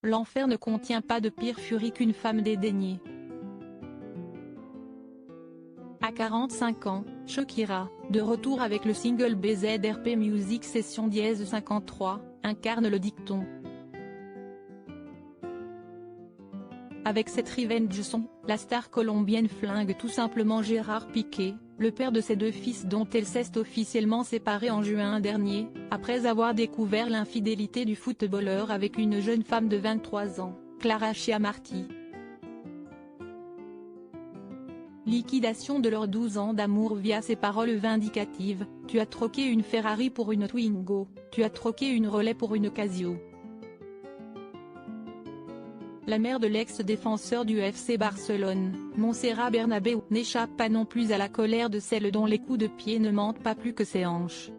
L'enfer ne contient pas de pire furie qu'une femme dédaignée. À 45 ans, Shakira, de retour avec le single BZRP Music Session Dièse 53, incarne le dicton. Avec cette revenge song, la star colombienne flingue tout simplement Gérard Piqué, le père de ses deux fils dont elle s'est officiellement séparée en juin dernier, après avoir découvert l'infidélité du footballeur avec une jeune femme de 23 ans, Clara Chiamarty. Liquidation de leurs 12 ans d'amour via ses paroles vindicatives, « Tu as troqué une Ferrari pour une Twingo, tu as troqué une Relais pour une Casio ». La mère de l'ex-défenseur du FC Barcelone, Montserrat Bernabéu, n'échappe pas non plus à la colère de celle dont les coups de pied ne mentent pas plus que ses hanches.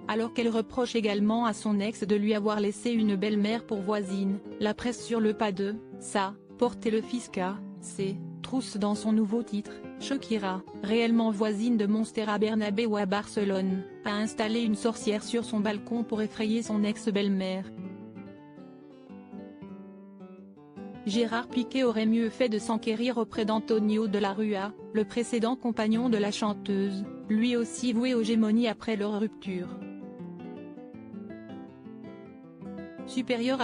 Alors qu'elle reproche également à son ex de lui avoir laissé une belle-mère pour voisine, la presse sur le pas de « ça », porter le fisca, c'est trousse dans son nouveau titre. Shakira, réellement voisine de Montserrat Bernabéu à Barcelone, a installé une sorcière sur son balcon pour effrayer son ex-belle-mère. Gérard Piqué aurait mieux fait de s'enquérir auprès d'Antonio de la Rúa, le précédent compagnon de la chanteuse, lui aussi voué aux gémonies après leur rupture. Supérieur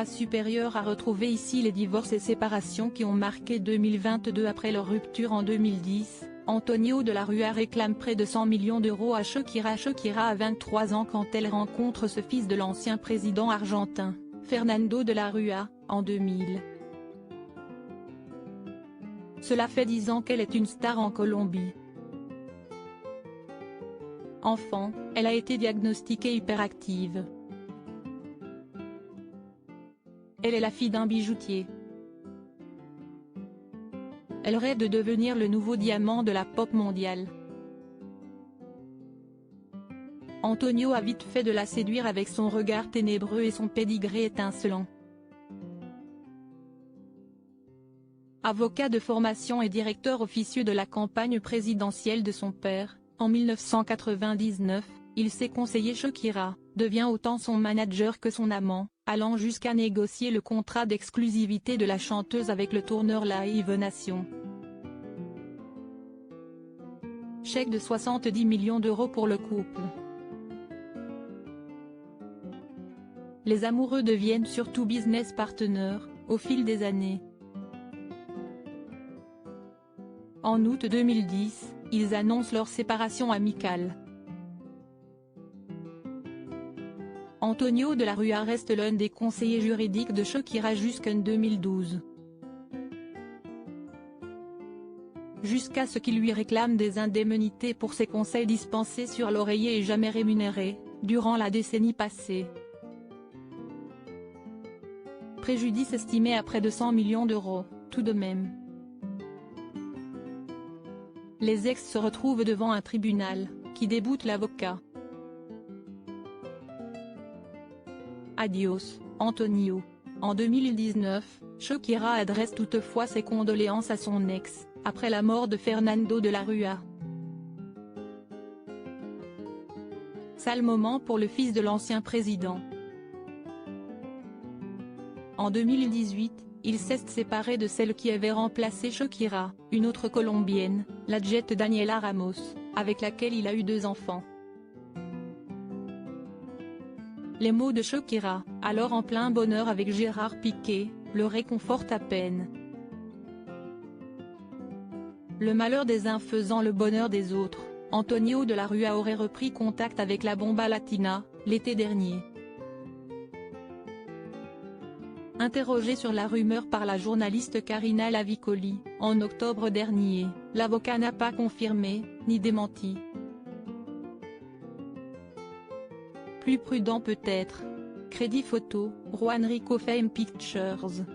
à retrouver ici les divorces et séparations qui ont marqué 2022 après leur rupture en 2010, Antonio de la Rúa réclame près de 100 millions d'euros à Shakira. Shakira a 23 ans quand elle rencontre ce fils de l'ancien président argentin, Fernando de la Rúa, en 2000. Cela fait 10 ans qu'elle est une star en Colombie. Enfant, elle a été diagnostiquée hyperactive. Elle est la fille d'un bijoutier. Elle rêve de devenir le nouveau diamant de la pop mondiale. Antonio a vite fait de la séduire avec son regard ténébreux et son pédigré étincelant. Avocat de formation et directeur officieux de la campagne présidentielle de son père, en 1999, il s'est conseillé Shakira, devient autant son manager que son amant, allant jusqu'à négocier le contrat d'exclusivité de la chanteuse avec le tourneur Live Nation. Chèque de 70 millions d'euros pour le couple. Les amoureux deviennent surtout business partners, au fil des années. En août 2010, ils annoncent leur séparation amicale. Antonio de la Rúa reste l'un des conseillers juridiques de Shakira jusqu'en 2012. Jusqu'à ce qu'il lui réclame des indemnités pour ses conseils dispensés sur l'oreiller et jamais rémunérés, durant la décennie passée. Préjudice estimé à près de 100 millions d'euros, tout de même. Les ex se retrouvent devant un tribunal, qui déboute l'avocat. Adios, Antonio. En 2019, Shakira adresse toutefois ses condoléances à son ex, après la mort de Fernando de la Rúa. Sale moment pour le fils de l'ancien président. En 2018, il s'est séparé de celle qui avait remplacé Shakira, une autre colombienne, la Jet Daniela Ramos, avec laquelle il a eu 2 enfants. Les mots de Shakira, alors en plein bonheur avec Gérard Piqué, le réconfortent à peine. Le malheur des uns faisant le bonheur des autres, Antonio de la Rúa aurait repris contact avec la Bomba Latina, l'été dernier. Interrogé sur la rumeur par la journaliste Karina Lavicoli, en octobre dernier, l'avocat n'a pas confirmé, ni démenti. Plus prudent peut-être. Crédit photo, Juan Rico Fame Pictures.